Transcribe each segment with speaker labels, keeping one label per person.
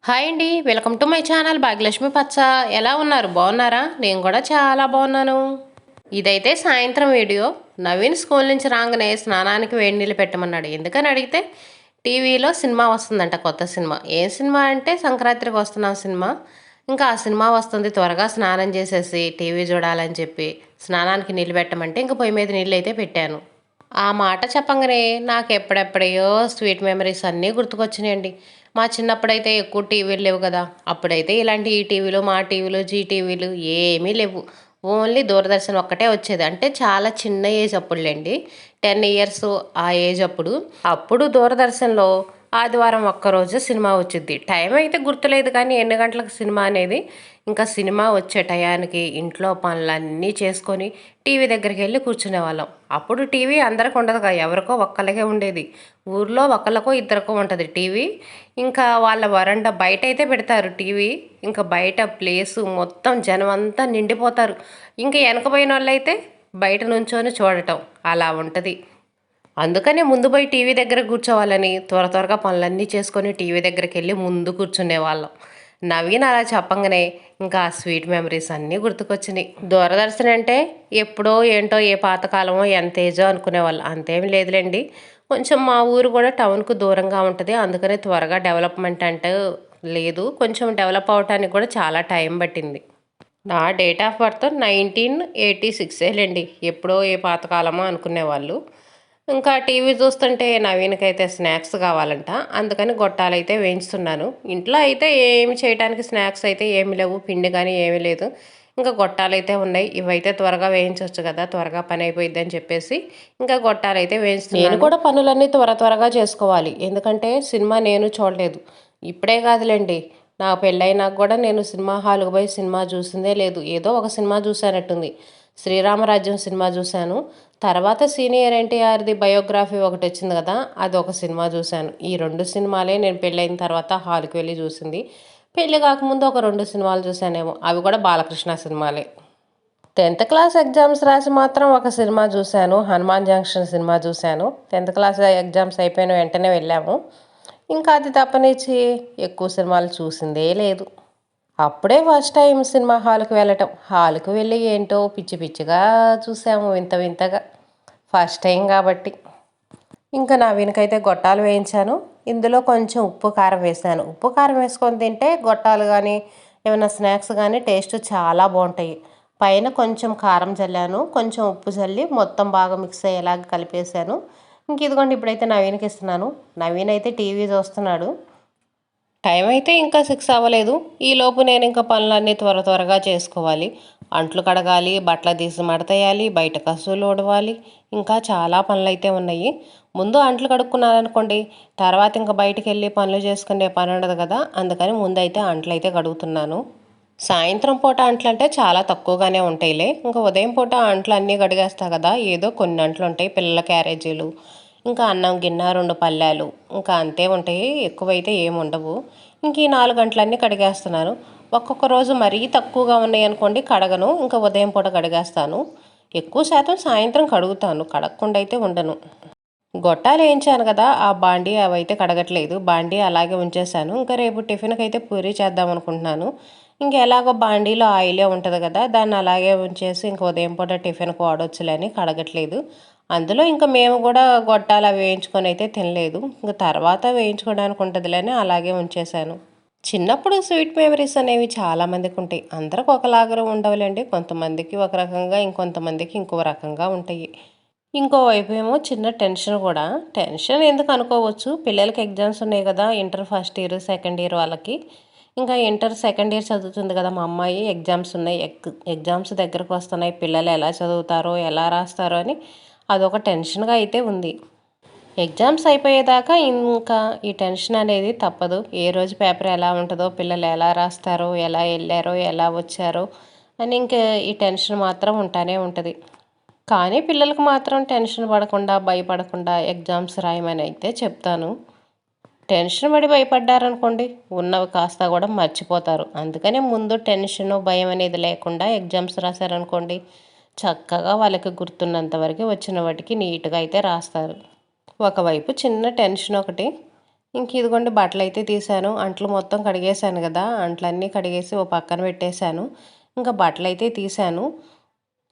Speaker 1: Hi అండి, welcome to my channel Bhagyalakshmi పచ్చ. ఎలా ఉన్నారు? బాగున్నారా? నేను కూడా చాలా బాగున్నాను. ఇదైతే సాయంత్రం వీడియో. నవీన్ స్కూల్ నుంచి రాగానే స్నానానికి వేడి నీళ్ళు పెట్టమన్నాడు. ఎందుకని అడిగితే టీవీలో సినిమా వస్తుందంట, కొత్త సినిమా. ఏం సినిమా అంటే సంక్రాంతికి వస్తున్న సినిమా. ఇంకా ఆ సినిమా వస్తుంది, త్వరగా స్నానం చేసేసి టీవీ చూడాలని చెప్పి స్నానానికి నీళ్ళు పెట్టమంటే ఇంకా పొయ్యి మీద నీళ్ళు అయితే పెట్టాను. ఆ మాట చెప్పంగానే నాకు ఎప్పుడెప్పుడయ్యో స్వీట్ మెమరీస్ అన్నీ గుర్తుకొచ్చినాయండి. మా చిన్నప్పుడైతే ఎక్కువ టీవీలు లేవు కదా. అప్పుడైతే ఇలాంటి ఈ టీవీలు, మా టీవీలు, జీ టీవీలు ఏమీ లేవు. ఓన్లీ దూరదర్శన్ ఒక్కటే వచ్చేది. అంటే చాలా చిన్న ఏజ్ అప్పుడులేండి, 10 ఇయర్స్ ఆ ఏజ్ అప్పుడు. అప్పుడు దూరదర్శన్లో ఆదివారం ఒక్కరోజు సినిమా వచ్చింది. టైం అయితే గుర్తులేదు కానీ ఎన్ని గంటలకు సినిమా అనేది. ఇంకా సినిమా వచ్చే టయానికి ఇంట్లో పనులన్నీ చేసుకొని టీవీ దగ్గరికి వెళ్ళి కూర్చునే వాళ్ళం. అప్పుడు టీవీ అందరికి ఉండదు కదా, ఎవరికో ఒక్కళ్ళకే ఉండేది. ఊర్లో ఒకళ్ళకో ఇద్దరికో ఉంటుంది టీవీ. ఇంకా వాళ్ళ వరండా బయట అయితే పెడతారు టీవీ. ఇంకా బయట ప్లేసు మొత్తం జనం అంతా నిండిపోతారు. ఇంకా వెనకపోయిన వాళ్ళు అయితే బయట నుంచొని చూడటం అలా ఉంటుంది. అందుకనే ముందు పోయి టీవీ దగ్గర కూర్చోవాలని త్వరగా పనులన్నీ చేసుకొని టీవీ దగ్గరికి వెళ్ళి ముందు కూర్చునే వాళ్ళం. నవీన్ అలా చెప్పంగానే ఇంకా ఆ స్వీట్ మెమరీస్ అన్నీ గుర్తుకొచ్చినాయి. దూరదర్శన్ అంటే ఎప్పుడో ఏంటో, ఏ పాతకాలమో, ఎంత ఏజో అనుకునేవాళ్ళు. అంతేం లేదులేండి. కొంచెం మా ఊరు కూడా టౌన్కు దూరంగా ఉంటుంది. అందుకనే త్వరగా డెవలప్మెంట్ అంటే లేదు. కొంచెం డెవలప్ అవడానికి కూడా చాలా టైం పట్టింది. నా డేట్ ఆఫ్ బర్త్ 1986 ఎప్పుడో ఏ పాతకాలమో అనుకునేవాళ్ళు. ఇంకా టీవీ చూస్తుంటే నవీన్కైతే స్నాక్స్ కావాలంట. అందుకని గొట్టాలైతే వేయించుతున్నాను. ఇంట్లో అయితే ఏమి చేయడానికి స్నాక్స్ అయితే ఏమి లేవు, పిండి కానీ ఏమీ లేదు. ఇంకా గొట్టాలైతే ఉన్నాయి. ఇవైతే త్వరగా వేయించవచ్చు కదా, త్వరగా పని అయిపోయింది అని చెప్పేసి ఇంకా గొట్టాలైతే వేయించుతున్నాను. నేను కూడా పనులన్నీ త్వరగా చేసుకోవాలి. ఎందుకంటే సినిమా నేను చూడలేదు. ఇప్పుడే కాదులేండి, నా పెళ్ళైనాక కూడా నేను సినిమా హాల్కి పోయి సినిమా చూసిందే లేదు. ఏదో ఒక సినిమా చూసానట్టుంది. శ్రీరామరాజ్యం సినిమా చూశాను. తర్వాత సీనియర్ ఎన్టీఆర్ది బయోగ్రఫీ ఒకటి వచ్చింది కదా, అది ఒక సినిమా చూశాను. ఈ 2 సినిమాలే నేను పెళ్ళైన తర్వాత హాల్కి వెళ్ళి చూసింది. పెళ్ళి కాకముందు ఒక 2 సినిమాలు చూశానేమో, అవి కూడా బాలకృష్ణ సినిమాలే. 10th క్లాస్ ఎగ్జామ్స్ రాసి మాత్రం ఒక సినిమా చూశాను, హనుమాన్ జంక్షన్ సినిమా చూశాను. 10th క్లాస్ ఎగ్జామ్స్ అయిపోయిన వెంటనే వెళ్ళాము. ఇంకా అది తప్పనిచ్చి ఎక్కువ సినిమాలు చూసిందే లేదు. అప్పుడే ఫస్ట్ టైం సినిమా హాల్కి వెళ్ళటం. హాల్కి వెళ్ళి ఏంటో పిచ్చి పిచ్చిగా చూసాము, వింత వింతగా. ఫస్ట్ టైం కాబట్టి. ఇంకా నవీన్కైతే గొట్టాలు వేయించాను. ఇందులో కొంచెం ఉప్పు కారం వేసాను. ఉప్పు కారం వేసుకొని తింటే గొట్టాలు కానీ ఏమైనా స్నాక్స్ కానీ టేస్ట్ చాలా బాగుంటాయి. పైన కొంచెం కారం చల్లాను, కొంచెం ఉప్పు చల్లి మొత్తం బాగా మిక్స్ అయ్యేలాగా కలిపేసాను. ఇంక ఇదిగోండి, ఇప్పుడైతే నవీన్కి ఇస్తున్నాను. నవీన్ అయితే టీవీ చూస్తున్నాడు. టైం అయితే ఇంకా 6 అవ్వలేదు. ఈలోపు నేను ఇంకా పనులన్నీ త్వరగా చేసుకోవాలి. అంట్లు కడగాలి, బట్టలు తీసి మడతేయాలి, బయట కసువులు ఊడవాలి. ఇంకా చాలా పనులు అయితే ఉన్నాయి. ముందు అంట్లు కడుక్కున్నాననుకోండి, తర్వాత ఇంకా బయటికి వెళ్ళి పనులు చేసుకునే పని ఉండదు కదా. అందుకని ముందైతే అంట్లు అయితే కడుగుతున్నాను. సాయంత్రం పూట అంట్లు అంటే చాలా తక్కువగానే ఉంటాయిలే. ఇంకా ఉదయం పూట అంట్లు అన్నీ కడిగేస్తా కదా, ఏదో కొన్ని అంట్లు ఉంటాయి. పిల్లల క్యారేజీలు, ఇంకా అన్నం గిన్నె, 2 పళ్ళాలు, ఇంకా అంతే ఉంటాయి. ఎక్కువైతే ఏమి ఉండవు. ఇంక ఈ 4 గంటలన్నీ కడిగేస్తున్నాను. ఒక్కొక్క రోజు మరీ తక్కువగా ఉన్నాయి అనుకోండి, కడగను. ఇంకా ఉదయం పూట కడిగేస్తాను. ఎక్కువ శాతం సాయంత్రం కడుగుతాను, కడగకుండా అయితే ఉండను. గొట్టాలు వేయించాను కదా, ఆ బాండీ అవైతే కడగట్లేదు. బాండీ అలాగే ఉంచేసాను. ఇంకా రేపు టిఫిన్కి అయితే పూరీ చేద్దాం అనుకుంటున్నాను. ఇంకా ఎలాగో బాండీలో ఆయిలే ఉంటుంది కదా, దాన్ని అలాగే ఉంచేసి ఇంకా ఉదయం పూట టిఫిన్కి వాడొచ్చులే అని కడగట్లేదు. అందులో ఇంకా మేము కూడా గొట్టాలు అవి వేయించుకొని అయితే తినలేదు. ఇంకా తర్వాత వేయించుకోవడానికి ఉంటుందిలే అని అలాగే ఉంచేశాను. చిన్నప్పుడు స్వీట్ మెమరీస్ అనేవి చాలామందికి ఉంటాయి. అందరికి ఒకలాగా ఉండవులేండి. కొంతమందికి ఒక రకంగా, ఇంకొంతమందికి ఇంకో రకంగా ఉంటాయి. ఇంకోవైపు ఏమో చిన్న టెన్షన్ కూడా. టెన్షన్ ఎందుకు అనుకోవచ్చు, పిల్లలకి ఎగ్జామ్స్ ఉన్నాయి కదా, inter first year second year వాళ్ళకి. ఇంకా ఇంటర్ సెకండ్ ఇయర్ చదువుతుంది కదా మా అమ్మాయి. ఎగ్జామ్స్ ఉన్నాయి, ఎగ్జామ్స్ దగ్గరకు వస్తున్నాయి. పిల్లలు ఎలా చదువుతారో, ఎలా రాస్తారో అని అదొక టెన్షన్గా అయితే ఉంది. ఎగ్జామ్స్ అయిపోయేదాకా ఇంకా ఈ టెన్షన్ అనేది తప్పదు. ఏ రోజు పేపర్ ఎలా ఉంటుందో, పిల్లలు ఎలా రాస్తారో, ఎలా వెళ్ళారో, ఎలా వచ్చారో అని ఇంకా ఈ టెన్షన్ మాత్రం ఉంటానే ఉంటుంది. కానీ పిల్లలకు మాత్రం టెన్షన్ పడకుండా, భయపడకుండా ఎగ్జామ్స్ రాయమని అయితే చెప్తాను. టెన్షన్ పడి భయపడ్డారనుకోండి, ఉన్నవి కాస్త కూడా మర్చిపోతారు. అందుకనే ముందు టెన్షన్, భయం అనేది లేకుండా ఎగ్జామ్స్ రాశారనుకోండి, చక్కగా వాళ్ళకి గుర్తున్నంత వరకు వచ్చిన వాటికి నీట్గా అయితే రాస్తారు. ఒకవైపు చిన్న టెన్షన్ ఒకటి. ఇంక ఇదిగోండి బట్టలైతే తీశాను. అంట్లు మొత్తం కడిగేశాను గదా! అంట్లన్నీ కడిగేసి ఓ పక్కన పెట్టేశాను. ఇంకా బట్టలైతే తీశాను.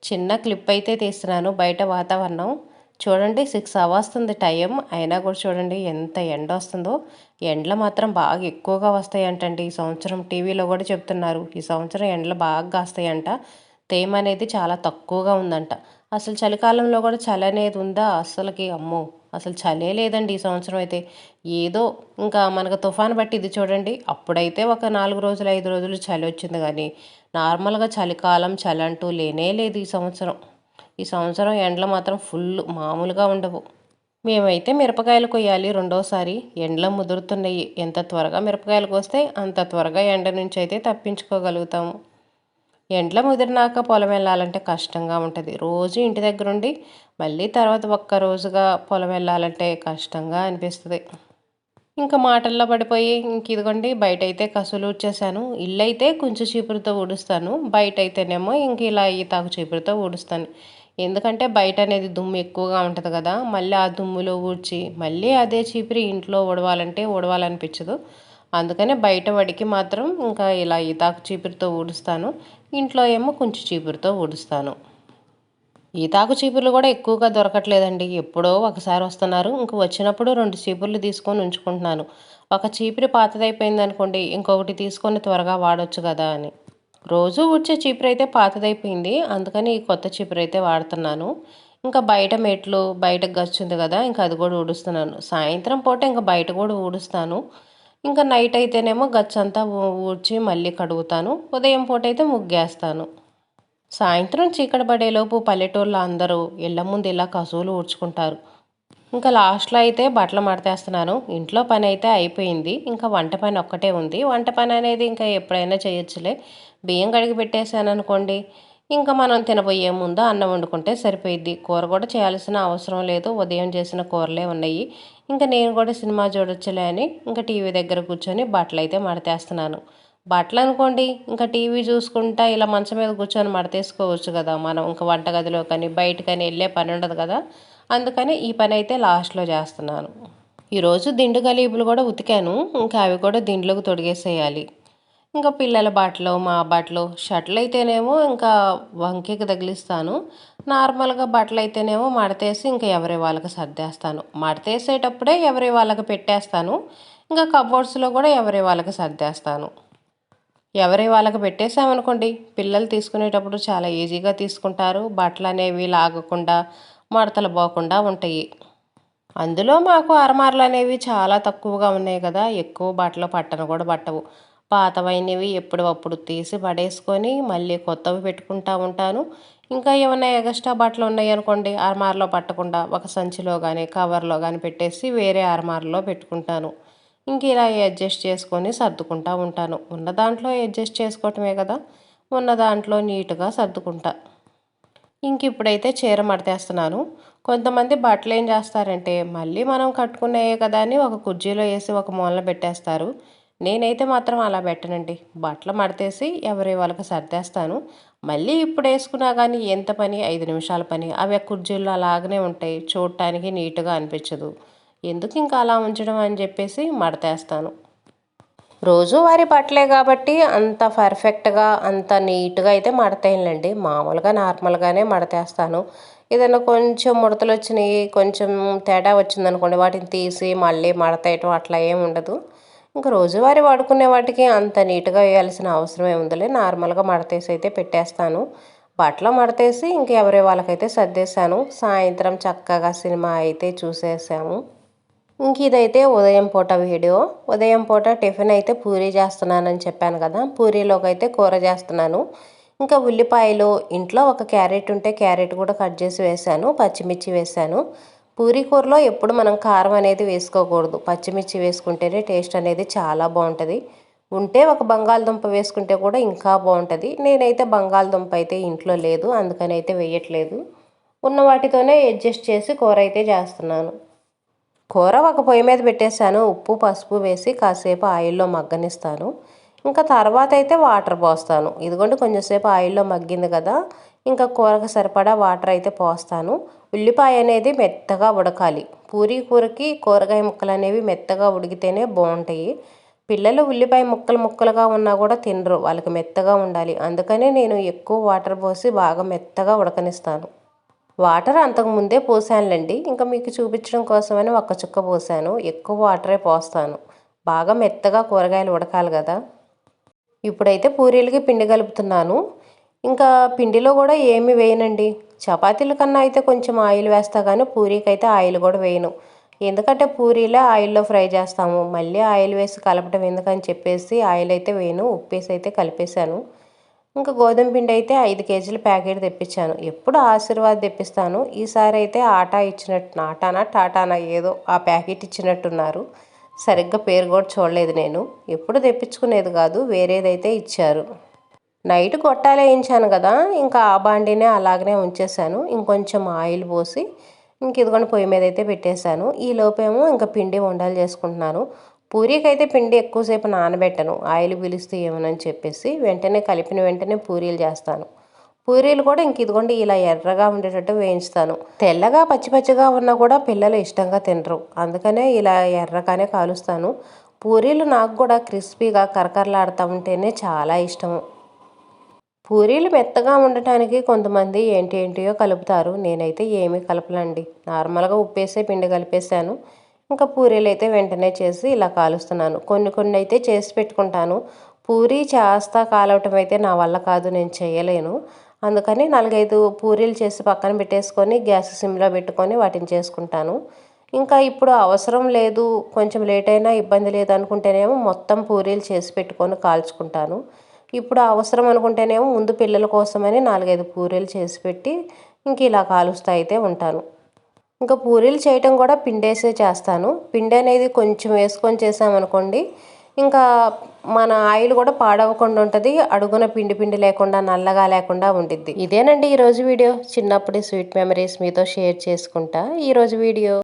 Speaker 1: చిన్న క్లిప్ అయితే తీస్తున్నాను. బయట వాతావరణం చూడండి 6 అవర్స్తుంది టైం. అయినా కూడా చూడండి ఎంత ఎండొస్తుందో. ఎండలు మాత్రం బాగా ఎక్కువగా వస్తాయంటండి ఈ సంవత్సరం. టీవీలో కూడా చెప్తున్నారు. ఈ సంవత్సరం ఎండలు బాగా కాస్తాయంట. తేమ అనేది చాలా తక్కువగా ఉందంట. అసలు చలికాలంలో కూడా చలి అనేది ఉందా? అస్సలకి అమ్మో! అసలు చలే లేదండి ఈ సంవత్సరం అయితే. ఏదో ఇంకా మనకు తుఫాను పట్టింది చూడండి. అప్పుడైతే ఒక 4 రోజులు, 5 రోజులు చలి వచ్చింది గానీ, నార్మల్‌గా చలికాలం, చలంటూ లేనే లేదు ఈ సంవత్సరం. ఈ సంవత్సరం ఎండలు మాత్రం ఫుల్లు మామూలుగా ఉండవు. మేమైతే మిరపకాయలు కొయ్యాలి రెండోసారి. ఎండలు ముదురుతున్నాయి. ఎంత త్వరగా మిరపకాయలు కోస్తే అంత త్వరగా ఎండ నుంచి అయితే తప్పించుకోగలుగుతాము. ఎండలు ముదిరినాక పొలం వెళ్ళాలంటే కష్టంగా ఉంటుంది. రోజు ఇంటి దగ్గరుండి మళ్ళీ తర్వాత ఒక్క రోజుగా పొలం వెళ్ళాలంటే కష్టంగా అనిపిస్తుంది. ఇంకా మాటల్లో పడిపోయి ఇంక ఇదిగోండి బయటైతే కసులు ఊడ్చేసాను. ఇల్లైతే కొంచెం చీపురుతో ఊడుస్తాను. బయటైతేనేమో ఇంక ఇలా ఈ తాకు చీపురుతో ఊడుస్తాను. ఎందుకంటే బయట అనేది దుమ్ము ఎక్కువగా ఉంటుంది కదా! మళ్ళీ ఆ దుమ్ములో ఊడ్చి మళ్ళీ అదే చీపురు ఇంట్లో ఊడవాలంటే ఊడవాలనిపించదు. అందుకనే బయట వడికి మాత్రం ఇంకా ఇలా ఈ తాకు చీపురుతో ఊడుస్తాను. ఇంట్లో ఏమో కొంచెం చీపురుతో ఊడుస్తాను. ఈ తాకు చీపుర్లు కూడా ఎక్కువగా దొరకట్లేదండి. ఎప్పుడో ఒకసారి వస్తున్నారు. ఇంక వచ్చినప్పుడు 2 చీపుర్లు తీసుకొని ఉంచుకుంటున్నాను. ఒక చీపురు పాతదైపోయిందనుకోండి, ఇంకొకటి తీసుకొని త్వరగా వాడొచ్చు కదా అని. రోజు ఊడ్చే చీపురైతే పాతదైపోయింది. అందుకని ఈ కొత్త చీపురైతే వాడుతున్నాను. ఇంకా బయట మెట్లు, బయట గచ్చుంది కదా! ఇంకా అది కూడా ఊడుస్తున్నాను. సాయంత్రం పూట ఇంక బయట కూడా ఊడుస్తాను. ఇంకా నైట్ అయితేనేమో గచ్చంతా ఊడ్చి మళ్ళీ కడుగుతాను. ఉదయం పూట అయితే ముగ్గేస్తాను. సాయంత్రం చీకటి పడేలోపు పల్లెటూళ్ళలో అందరూ ఇళ్ల ముందు ఇలా కసువులు ఊడ్చుకుంటారు. ఇంకా లాస్ట్లో అయితే బట్టలు మడతేస్తున్నాను. ఇంట్లో పని అయితే అయిపోయింది. ఇంకా వంట పని ఒక్కటే ఉంది. వంట పని అనేది ఇంకా ఎప్పుడైనా చేయొచ్చులే. బియ్యం కడిగి పెట్టేశాను అనుకోండి, ఇంకా మనం తినబోయే ముందు అన్నం వండుకుంటే సరిపోయిద్ది. కూర కూడా చేయాల్సిన అవసరం లేదు. ఉదయం చేసిన కూరలే ఉన్నాయి. ఇంకా నేను కూడా సినిమా చూడొచ్చులే అని ఇంకా టీవీ దగ్గర కూర్చొని బట్టలు అయితే మడతేస్తున్నాను. బట్టలు అనుకోండి ఇంకా టీవీ చూసుకుంటా ఇలా మంచం మీద కూర్చొని మడతేసుకోవచ్చు కదా మనం. ఇంకా వంటగదిలో కానీ బయటకని వెళ్ళే పని ఉండదు కదా. అందుకని ఈ పని అయితే లాస్ట్లో చేస్తున్నాను. ఈరోజు దిండు గలీబులు కూడా ఉతికాను. ఇంకా అవి కూడా దిండ్లోకి తొడిగేసేయాలి. ఇంకా పిల్లల బట్టలు, మా బట్టలు, షర్ట్లు అయితేనేమో ఇంకా వంకీకి తగిలిస్తాను. నార్మల్గా బట్టలు అయితేనేమో మడతేసి ఇంకా ఎవరి వాళ్ళకి సర్దేస్తాను. మడతేసేటప్పుడే ఎవరి వాళ్ళకి పెట్టేస్తాను. ఇంకా కబోర్డ్స్లో కూడా ఎవరి వాళ్ళకి సర్దేస్తాను. ఎవరి వాళ్ళకి పెట్టేసామనుకోండి, పిల్లలు తీసుకునేటప్పుడు చాలా ఈజీగా తీసుకుంటారు. బట్టలు అనేవి లాగకుండా మడతలు పోకుండా ఉంటాయి. అందులో మాకు అరమార్లు అనేవి చాలా తక్కువగా ఉన్నాయి కదా! ఎక్కువ బట్టలు పట్టను కూడా పట్టవు. పాతవైనవి ఎప్పుడప్పుడు తీసి పడేసుకొని మళ్ళీ కొత్తవి పెట్టుకుంటా ఉంటాను. ఇంకా ఏమైనా ఎగస్ట్రా బట్టలు ఉన్నాయనుకోండి, అరమార్లో పట్టకుండా ఒక సంచిలో కానీ కవర్లో కానీ పెట్టేసి వేరే అరమార్లో పెట్టుకుంటాను. ఇంక ఇలా అడ్జస్ట్ చేసుకొని సర్దుకుంటా ఉంటాను. ఉన్న దాంట్లో అడ్జస్ట్ చేసుకోవటమే కదా! ఉన్న దాంట్లో నీట్గా సర్దుకుంటా. ఇంక ఇప్పుడైతే చీర మడతేస్తున్నాను. కొంతమంది బట్టలు ఏం చేస్తారంటే మళ్ళీ మనం కట్టుకున్నాయే కదా అని ఒక కుర్చీలో వేసి ఒక మూలన పెట్టేస్తారు. నేనైతే మాత్రం అలా పెట్టనండి. బట్టలు మడతేసి ఎవరి వాళ్ళకి సర్దేస్తాను. మళ్ళీ ఇప్పుడు వేసుకున్నా కానీ ఎంత పని 5 నిమిషాల పని. అవి ఆ కుర్చీల్లో అలాగనే ఉంటాయి. చూడటానికి నీట్గా అనిపించదు. ఎందుకు ఇంకా అలా ఉంచడం అని చెప్పేసి మడతేస్తాను. రోజువారీ బట్టలే కాబట్టి అంత పర్ఫెక్ట్గా అంత నీట్గా అయితే మడతేయనులేండి. మామూలుగా నార్మల్గానే మడతేస్తాను. ఏదైనా కొంచెం ముడతలు వచ్చినాయి, కొంచెం తేడా వచ్చిందనుకోండి, వాటిని తీసి మళ్ళీ మడతేయటం అట్లా ఏమి ఉండదు. ఇంకా రోజువారీ వాడుకునే వాటికి అంత నీట్గా వేయాల్సిన అవసరం ఏముందిలే. నార్మల్గా మడతేసి అయితే పెట్టేస్తాను. బట్టలు మడతేసి ఇంక ఎవరి వాళ్ళకైతే సర్దేశాను. సాయంత్రం చక్కగా సినిమా అయితే చూసేసాము. ఇంక ఇదైతే ఉదయం పూట వీడియో. ఉదయం పూట టిఫిన్ అయితే పూరీ చేస్తున్నానని చెప్పాను కదా! పూరీలోకి అయితే కూర చేస్తున్నాను. ఇంకా ఉల్లిపాయలు ఇంట్లో ఒక క్యారెట్ ఉంటే క్యారెట్ కూడా కట్ చేసి వేసాను. పచ్చిమిర్చి వేసాను. పూరీ కూరలో ఎప్పుడు మనం కారం అనేది వేసుకోకూడదు. పచ్చిమిర్చి వేసుకుంటేనే టేస్ట్ అనేది చాలా బాగుంటుంది. ఉంటే ఒక బంగాళదుంప వేసుకుంటే కూడా ఇంకా బాగుంటుంది. నేనైతే బంగాళదుంప అయితే ఇంట్లో లేదు, అందుకని అయితే వేయట్లేదు. ఉన్న వాటితోనే అడ్జస్ట్ చేసి కూర అయితే చేస్తున్నాను. కూర ఒక పొయ్యి మీద పెట్టేశాను. ఉప్పు పసుపు వేసి కాసేపు ఆయిల్లో మగ్గనిస్తాను. ఇంకా తర్వాత అయితే వాటర్ పోస్తాను. ఇదిగోండి కొంచెంసేపు ఆయిల్లో మగ్గింది కదా, ఇంకా కూరకు సరిపడా వాటర్ అయితే పోస్తాను. ఉల్లిపాయ అనేది మెత్తగా ఉడకాలి. పూరీ కూరకి కూరగాయ ముక్కలు అనేవి మెత్తగా ఉడికితేనే బాగుంటాయి. పిల్లలు ఉల్లిపాయ ముక్కలు ముక్కలుగా ఉన్నా కూడా తినరు, వాళ్ళకి మెత్తగా ఉండాలి. అందుకనే నేను ఎక్కువ వాటర్ పోసి బాగా మెత్తగా ఉడకనిస్తాను. వాటర్ అంతకుముందే పోసానులేండి, ఇంకా మీకు చూపించడం కోసమని ఒక్క చుక్క పోసాను. ఎక్కువ వాటరే పోస్తాను, బాగా మెత్తగా కూరగాయలు ఉడకాలి కదా. ఇప్పుడైతే పూరీలకి పిండి కలుపుతున్నాను. ఇంకా పిండిలో కూడా ఏమి వేయనండి. చపాతీల కన్నా అయితే కొంచెం ఆయిల్ వేస్తా కానీ పూరీకి అయితే ఆయిల్ కూడా వేయను. ఎందుకంటే పూరీలే ఆయిల్లో ఫ్రై చేస్తాము, మళ్ళీ ఆయిల్ వేసి కలపడం ఎందుకని చెప్పేసి ఆయిల్ అయితే వేయను. ఉప్పేసి అయితే కలిపేశాను. ఇంకా గోధుమ పిండి అయితే 5 కేజీల ప్యాకెట్ తెప్పించాను. ఎప్పుడు ఆశీర్వాద్ తెప్పిస్తాను. ఈసారి అయితే ఆటానా టాటానా ఏదో ఆ ప్యాకెట్ ఇచ్చినట్టున్నారు. సరిగ్గా పేరు కూడా చూడలేదు నేను. ఎప్పుడు తెప్పించుకునేది కాదు, వేరేదైతే ఇచ్చారు. నైట్ గొట్టాలు వేయించాను కదా, ఇంకా ఆ బాండినే అలాగనే ఉంచేసాను. ఇంకొంచెం ఆయిల్ పోసి ఇదిగోండి పొయ్యి మీద అయితే పెట్టేశాను. ఈ లోపేమో ఇంకా పిండి వంటలు చేసుకుంటున్నాను. పూరీకి అయితే పిండి ఎక్కువసేపు నానబెట్టను, ఆయిల్ పీలుస్తూ ఏమోనని చెప్పేసి వెంటనే కలిపిన వెంటనే పూరీలు చేస్తాను. పూరీలు కూడా ఇదిగోండి ఇలా ఎర్రగా ఉండేటట్టు వేయించుతాను. తెల్లగా పచ్చి పచ్చిగా ఉన్నా కూడా పిల్లలు ఇష్టంగా తినరు, అందుకనే ఇలా ఎర్రగానే కాలుస్తాను. పూరీలు నాకు కూడా క్రిస్పీగా కరకరలాడుతూ ఉంటేనే చాలా ఇష్టము. పూరీలు మెత్తగా ఉండటానికి కొంతమంది ఏంటియో కలుపుతారు. నేనైతే ఏమీ కలపలండి, నార్మల్గా ఉప్పేసే పిండి కలిపేసాను. ఇంకా పూరీలు అయితే వెంటనే చేసి ఇలా కాలుస్తున్నాను. కొన్ని అయితే చేసి పెట్టుకుంటాను. పూరీ చేస్తా కాలవటం అయితే నా వల్ల కాదు, నేను చేయలేను. అందుకని 4-5 పూరీలు చేసి పక్కన పెట్టేసుకొని గ్యాస్ సిమ్లో పెట్టుకొని వాటిని చేసుకుంటాను. ఇంకా ఇప్పుడు అవసరం లేదు, కొంచెం లేట్ అయినా ఇబ్బంది లేదు అనుకుంటేనేమో మొత్తం పూరీలు చేసి పెట్టుకొని కాల్చుకుంటాను. ఇప్పుడు అవసరం అనుకుంటేనేమో ముందు పిల్లల కోసమని 4-5 పూరీలు చేసి పెట్టి ఇలా కాలుస్తూ అయితే ఉంటాను. ఇంకా పూరీలు చేయటం కూడా పిండేసే చేస్తాను. పిండి అనేది కొంచెం వేసుకొని చేసామనుకోండి, ఇంకా మన ఆయిల్ కూడా పాడవకుండా ఉంటుంది, అడుగున పిండి పిండి లేకుండా నల్లగా లేకుండా ఉండిద్ది. ఇదేనండి ఈరోజు వీడియో. చిన్నప్పటి స్వీట్ మెమరీస్ మీతో షేర్ చేసుకుంటా ఈరోజు వీడియో.